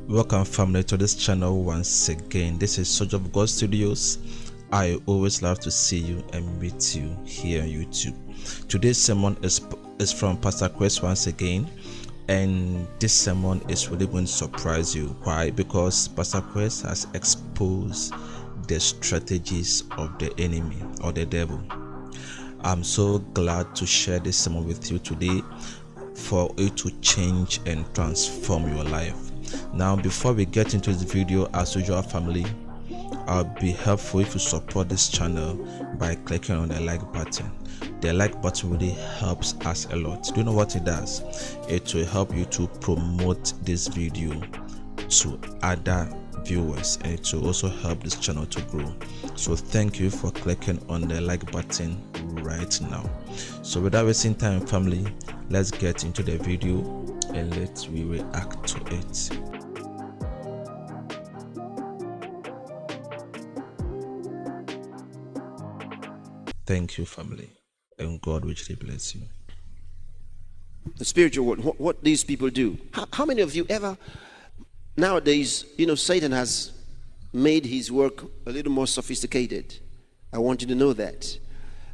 Welcome family to this channel once again. This is Soldier of God Studios. I always love to see you and meet you here on YouTube. Today's sermon is from Pastor Chris once again, and this sermon is really going to surprise you. Why? Because Pastor Chris has exposed the strategies of the enemy or the devil. I'm so glad to share this sermon with you today for it to change and transform your life. Now, before we get into this video, as usual family, I'll be helpful if you support this channel by clicking on the like button. The like button really helps us a lot. Do you know what it does? It will help you to promote this video to other viewers, and it will also help this channel to grow. So thank you for clicking on the like button right now. So without wasting time family, let's get into the video and let's react to it. Thank you family, and God richly bless you. The spiritual world, what these people do. How many of you ever, nowadays, Satan has made his work a little more sophisticated. I want you to know that.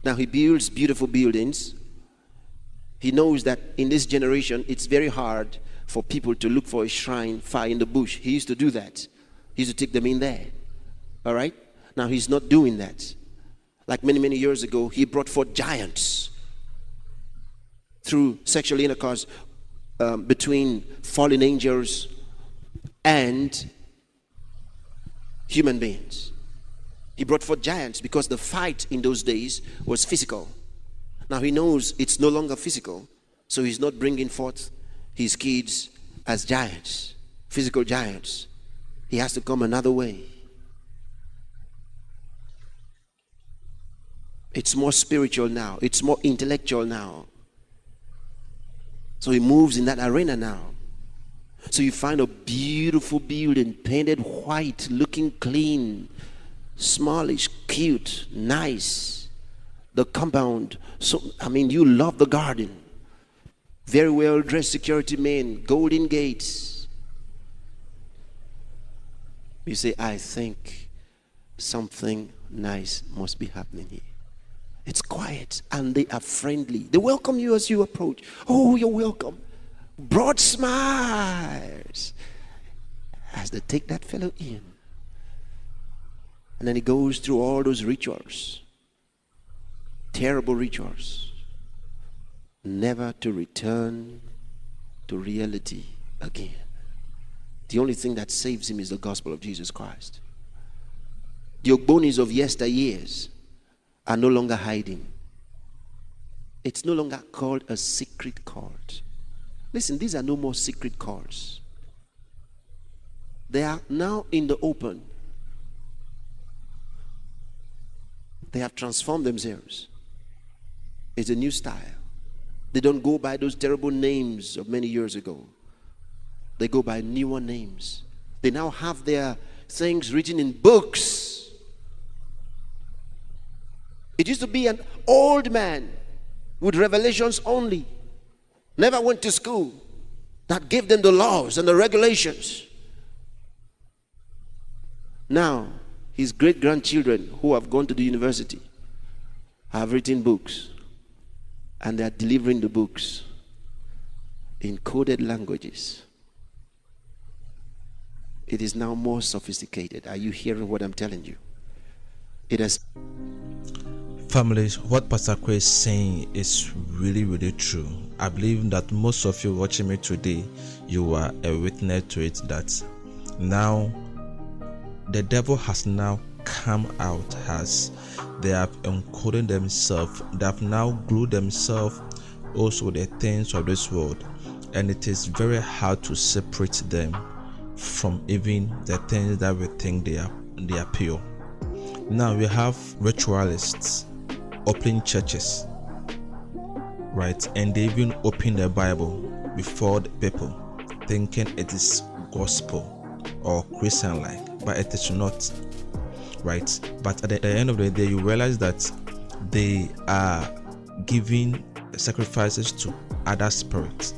Now he builds beautiful buildings. He knows that in this generation, it's very hard for people to look for a shrine far in the bush. He used to do that. He used to take them in there. All right? Now he's not doing that. Like many years ago, he brought forth giants through sexual intercourse between fallen angels and human beings. He brought forth giants because the fight in those days was physical. Now he knows it's no longer physical, so he's not bringing forth his kids as giants, physical giants. He has to come another way. It's more spiritual now. It's more intellectual now. So he moves in that arena now. So you find a beautiful building, painted white, looking clean, smallish, cute, nice. The compound, you love the garden. Very well dressed security men, golden gates. You say, I think something nice must be happening here. It's quiet and they are friendly. They welcome you as you approach. Oh, you're welcome. Broad smiles as they take that fellow in. And then he goes through all those rituals. Terrible rituals. Never to return to reality again. The only thing that saves him is the gospel of Jesus Christ. The Ogbonis of yesteryears are no longer hiding. It's no longer called a secret cult. Listen, these are no more secret cults. They are now in the open. They have transformed themselves. It's a new style. They don't go by those terrible names of many years ago. They go by newer names. They now have their things written in books. It used to be an old man with revelations only, never went to school, that gave them the laws and the regulations. Now, his great-grandchildren who have gone to the university have written books, and they are delivering the books in coded languages. It is now more sophisticated. Are you hearing what I'm telling you? It has... Families, what Pastor Chris is saying is really true. I believe that most of you watching me today, you are a witness to it, that now the devil has now come out as they have encoded themselves. They have now glued themselves also with the things of this world, and it is very hard to separate them from even the things that we think they are pure. Now we have ritualists opening churches, right? And they even open the Bible before the people, thinking it is gospel or Christian like, but it is not, right? But at the end of the day, you realize that they are giving sacrifices to other spirits.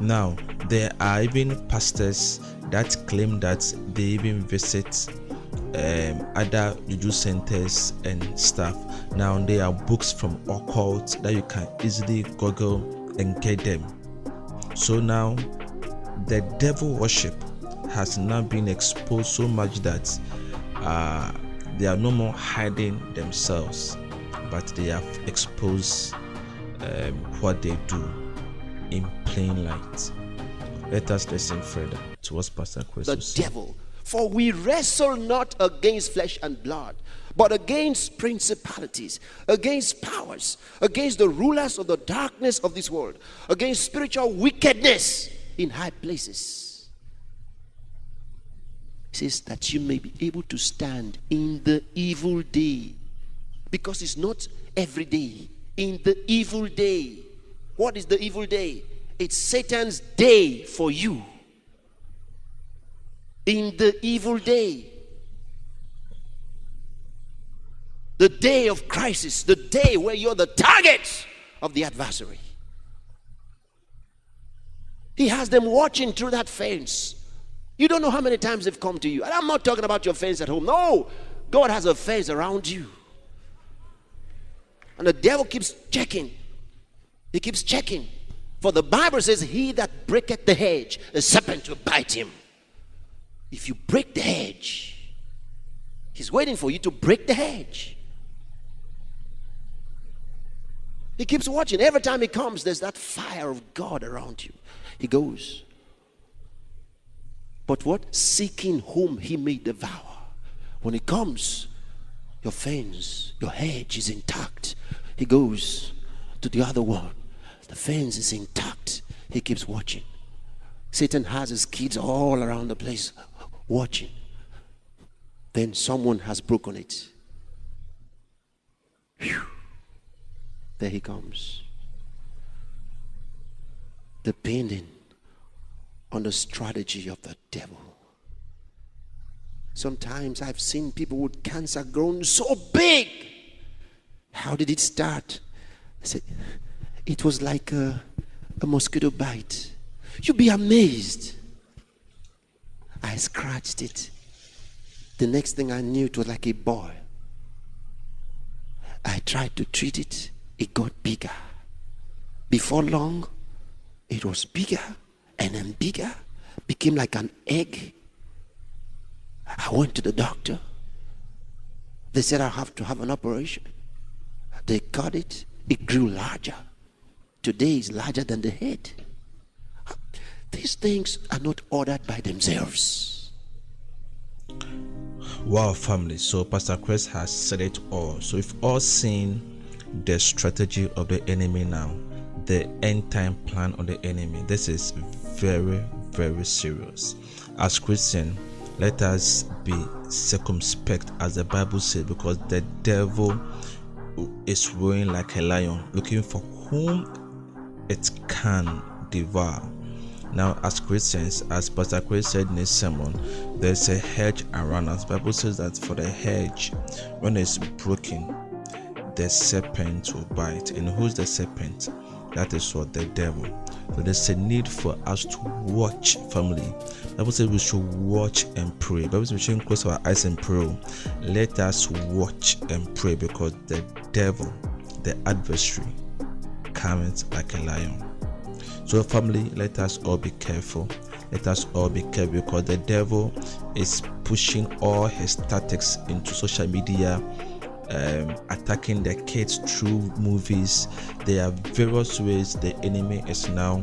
Now there are even pastors that claim that they even visit other juju centers and stuff. Now there are books from occult that you can easily Google and get them. So now the devil worship has now been exposed so much that they are no more hiding themselves, but they have exposed what they do in plain light. Let us listen further to what Pastor Chris the devil. For we wrestle not against flesh and blood, but against principalities, against powers, against the rulers of the darkness of this world, against spiritual wickedness in high places. It says that you may be able to stand in the evil day, because it's not every day. In the evil day. What is the evil day? It's Satan's day for you. In the evil day. The day of crisis. The day where you're the target of the adversary. He has them watching through that fence. You don't know how many times they've come to you. And I'm not talking about your fence at home. No. God has a fence around you. And the devil keeps checking. He keeps checking. For the Bible says, he that breaketh the hedge, the serpent will bite him. If you break the hedge, he's waiting for you to break the hedge. He keeps watching. Every time he comes, there's that fire of God around you. He goes. But what? Seeking whom he may devour. When he comes, your fence, your hedge is intact. He goes to the other one. The fence is intact. He keeps watching. Satan has his kids all around the place watching. Then someone has broken it. Whew. There he comes. Depending on the strategy of the devil. Sometimes I've seen people with cancer grown so big. How did it start? I said, it was like a mosquito bite. You'd be amazed. I scratched it. The next thing I knew, it was like a boil. I tried to treat it. It got bigger. Before long, it was bigger and then bigger. Became like an egg. I went to the doctor. They said I have to have an operation. They cut it. It grew larger. Today it's larger than the head. These things are not ordered by themselves. Wow, family. So Pastor Chris has said it all. So we've all seen the strategy of the enemy now, the end time plan of the enemy. This is very, very serious. As Christians, let us be circumspect, as the Bible says, because the devil is roaring like a lion, looking for whom it can devour. Now, as Christians, as Pastor Chris said in his sermon, there's a hedge around us. The Bible says that for the hedge, when it's broken, the serpent will bite. And who's the serpent? That is what? The devil. So there's a need for us to watch, family. The Bible says we should watch and pray. The Bible says we shouldn't close our eyes and pray. Let us watch and pray, because the devil, the adversary, comes like a lion. So family, let us all be careful. Let us all be careful, because the devil is pushing all his tactics into social media, attacking the kids through movies. There are various ways the enemy is now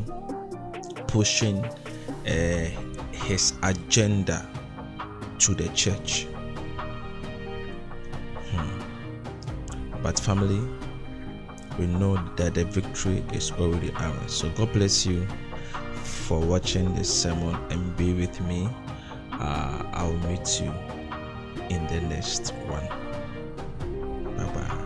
pushing his agenda to the church. But family, we know that the victory is already ours. So God bless you for watching this sermon, and be with me. I will meet you in the next one. Bye bye.